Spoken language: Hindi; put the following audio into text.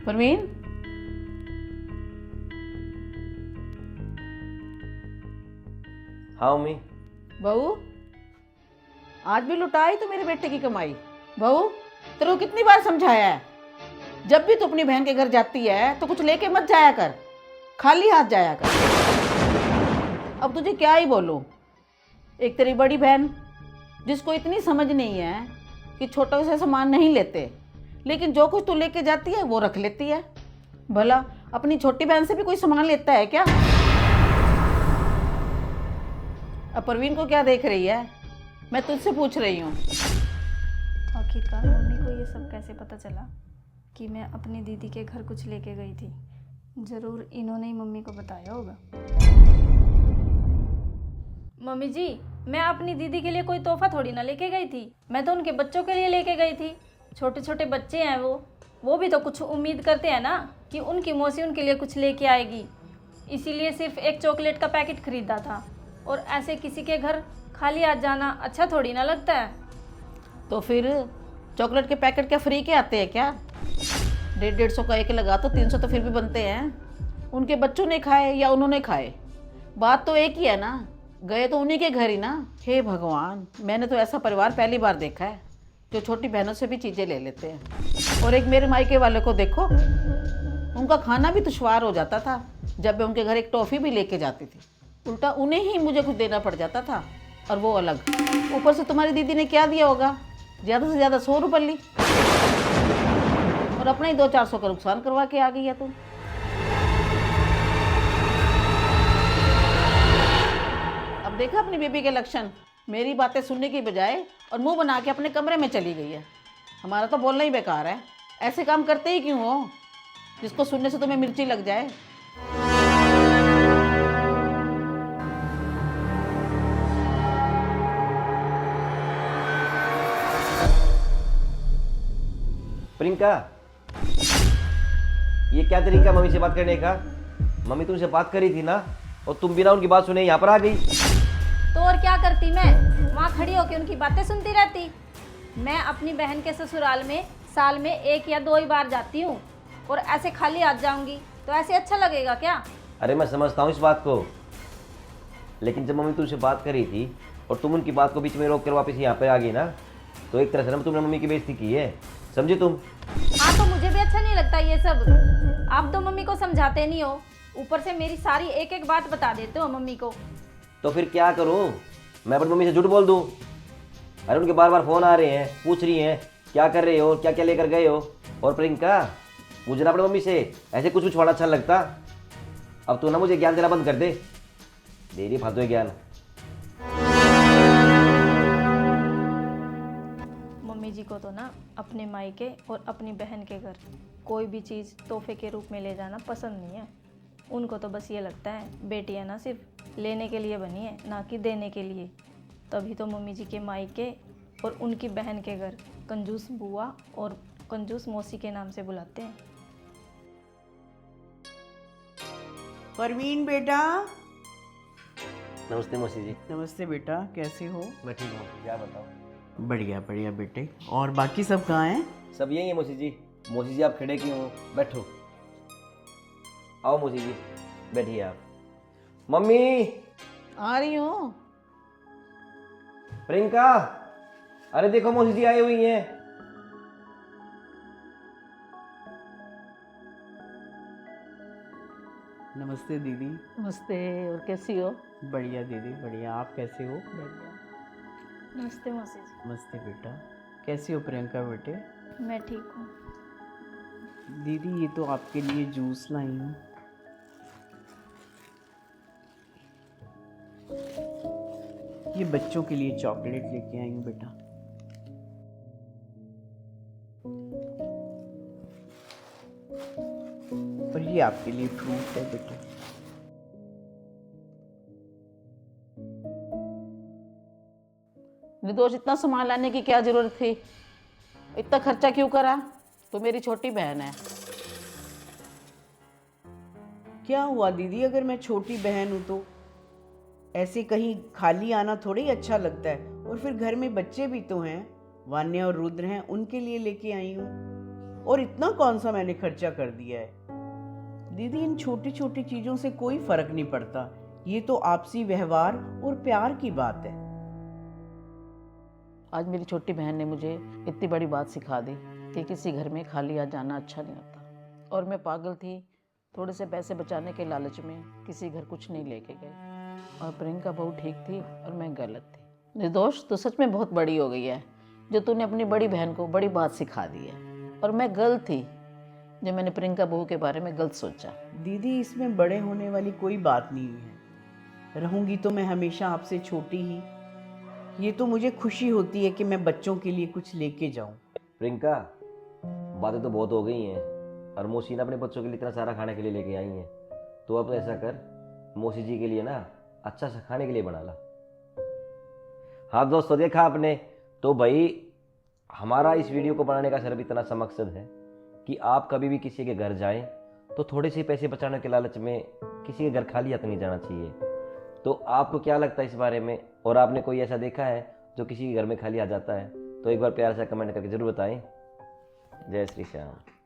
परवीन, हाँ मम्मी। बहू आज भी लुटाई तो मेरे बेटे की कमाई। बहू तेरे को कितनी बार समझाया है, जब भी तू अपनी बहन के घर जाती है तो कुछ लेके मत जाया कर, खाली हाथ जाया कर। अब तुझे क्या ही बोलूं। एक तेरी बड़ी बहन जिसको इतनी समझ नहीं है कि छोटों से सामान नहीं लेते, लेकिन जो कुछ तू लेके जाती है वो रख लेती है। भला अपनी छोटी बहन से भी कोई सामान लेता है क्या? अब परवीन को क्या देख रही है, मैं तुझसे पूछ रही हूँ। आखिरकार मम्मी को ये सब कैसे पता चला कि मैं अपनी दीदी के घर कुछ लेके गई थी? ज़रूर इन्होंने ही मम्मी को बताया होगा। मम्मी जी, मैं अपनी दीदी के लिए कोई तोहफा थोड़ी ना लेके गई थी, मैं तो उनके बच्चों के लिए लेके गई थी। छोटे छोटे बच्चे हैं वो भी तो कुछ उम्मीद करते हैं ना कि उनकी मौसी उनके लिए कुछ लेके आएगी। इसीलिए सिर्फ एक चॉकलेट का पैकेट खरीदा था, और ऐसे किसी के घर खाली हाथ जाना अच्छा थोड़ी ना लगता है। तो फिर चॉकलेट के पैकेट क्या फ्री के आते हैं क्या? 150-150 का एक लगा तो 300 तो फिर भी बनते हैं। उनके बच्चों ने खाए या उन्होंने खाए, बात तो एक ही है ना, गए तो उन्हीं के घर ही ना। हे भगवान, मैंने तो ऐसा परिवार पहली बार देखा है जो छोटी बहनों से भी चीज़ें ले लेते हैं। और एक मेरे मायके वाले को देखो, उनका खाना भी दुश्वार हो जाता था जब मैं उनके घर एक टॉफ़ी भी लेके जाती थी, उल्टा उन्हें ही मुझे कुछ देना पड़ जाता था, और वो अलग। ऊपर से तुम्हारी दीदी ने क्या दिया होगा, ज़्यादा से ज़्यादा 100 रुपये ली, और अपना ही 200-400 का नुकसान करवा के आ गई है तुम। अब देखा अपनी बेबी के लक्षण, मेरी बातें सुनने की बजाय और मुंह बना के अपने कमरे में चली गई है। हमारा तो बोलना ही बेकार है। ऐसे काम करते ही क्यों हो जिसको सुनने से तुम्हें मिर्ची लग जाए। प्रियंका, ये क्या तरीका मम्मी से बात करने का? मम्मी तुमसे बात करी थी ना, और तुम बिना उनकी बात सुने यहाँ पर आ गई। तो और क्या करती मैं, वहाँ खड़ी होकर उनकी बातें सुनती रहती। मैं अपनी बहन के ससुराल में साल में 1 या 2 ही बार जाती हूँ, और ऐसे खाली हाथ जाऊंगी तो ऐसे अच्छा लगेगा क्या? अरे मैं समझता हूँ इस बात को, लेकिन जब मम्मी तुमसे बात करी थी और तुम उनकी बात को बीच में रोक कर वापस यहाँ पे आ गई ना, तो एक तरह से ना तुमने मम्मी की बेइज्जती की है, समझे तुम? हाँ, तो मुझे भी अच्छा नहीं लगता ये सब। आप तो मम्मी को समझाते नहीं हो, ऊपर से मेरी सारी एक एक बात बता देते हो मम्मी को। तो फिर क्या करूँ, मैं अपनी मम्मी से झूठ बोल दूँ? अरे उनके बार बार फ़ोन आ रहे हैं, पूछ रही हैं क्या कर रहे हो, क्या क्या लेकर गए हो। और प्रियंका, मुझे ना अपनी मम्मी से ऐसे कुछ बड़ा अच्छा लगता। अब तू ना मुझे ज्ञान देना बंद कर दे, दे रही फालतू ज्ञान। मम्मी जी को तो ना अपने मायके और अपनी बहन के घर कोई भी चीज़ तोहफे के रूप में ले जाना पसंद नहीं है। उनको तो बस ये लगता है बेटियां ना सिर्फ लेने के लिए बनी है, ना कि देने के लिए। तभी तो मम्मी जी के मायके और उनकी बहन के घर कंजूस बुआ और कंजूस मौसी के नाम से बुलाते हैं। परवीन बेटा। नमस्ते मौसी जी। नमस्ते बेटा, कैसे हो? मैं ठीक हूँ मौसी जी, आप बताओ। बढ़िया बढ़िया बेटे। और बाकी सब कहाँ हैं? सब यही है मौसी जी। मौसी जी आप खड़े क्यों हो, बैठो। आओ मौसी जी, बैठिए आप। मम्मी। आ रही हूँ। प्रियंका, अरे देखो मौसी जी आई हुई हैं। नमस्ते दीदी। नमस्ते, और कैसी हो? बढ़िया दीदी बढ़िया, आप कैसे हो? बढ़िया। नमस्ते मौसी जी। नमस्ते बेटा। कैसी हो प्रियंका बेटे? मैं ठीक हूँ। दीदी ये तो आपके लिए जूस लाई हूँ। ये बच्चों के लिए चॉकलेट लेके आई हूँ बेटा। और ये आपके लिए फ्रूट है बेटा। निर्दोष, इतना सामान लाने की क्या जरूरत थी? इतना खर्चा क्यों करा? तो मेरी छोटी बहन है। क्या हुआ दीदी, अगर मैं छोटी बहन हूँ तो ऐसे कहीं खाली आना थोड़ा ही अच्छा लगता है। और फिर घर में बच्चे भी तो हैं, वान्या और रुद्र हैं, उनके लिए लेके आई हूँ। और इतना कौन सा मैंने खर्चा कर दिया है। दीदी इन छोटी छोटी चीज़ों से कोई फर्क नहीं पड़ता, ये तो आपसी व्यवहार और प्यार की बात है। आज मेरी छोटी बहन ने मुझे इतनी बड़ी बात सिखा दी कि किसी घर में खाली आ जाना अच्छा नहीं होता। और मैं पागल थी, थोड़े से पैसे बचाने के लालच में किसी घर कुछ नहीं लेके गई। और प्रियंका बहू ठीक थी और मैं गलत थी। निर्दोष तो सच में बहुत बड़ी हो गई है जो तूने अपनी बड़ी बहन को बड़ी बात सिखा दी है। और मैं गलत थी जो मैंने प्रियंका बहू के बारे में गलत सोचा। दीदी इसमें बड़े होने वाली कोई बात नहीं है, रहूंगी तो मैं हमेशा आपसे छोटी ही। ये तो मुझे खुशी होती है कि मैं बच्चों के लिए कुछ लेके जाऊं। प्रियंका, बातें तो बहुत हो गई हैं और मौसी ना अपने बच्चों के लिए इतना सारा खाने के लिए लेके आई हैं, तो अब ऐसा कर, मौसी जी के लिए ना अच्छा सा खाने के लिए बना ला। हाँ दोस्तों, देखा आपने, तो भाई हमारा इस वीडियो को बनाने का सिर्फ इतना सा मकसद है कि आप कभी भी किसी के घर जाएं तो थोड़े से पैसे बचाने के लालच में किसी के घर खाली हाथ नहीं जाना चाहिए। तो आपको क्या लगता है इस बारे में, और आपने कोई ऐसा देखा है जो किसी के घर में खाली आ जाता है, तो एक बार प्यार से कमेंट करके ज़रूर बताएं। जय श्री श्याम।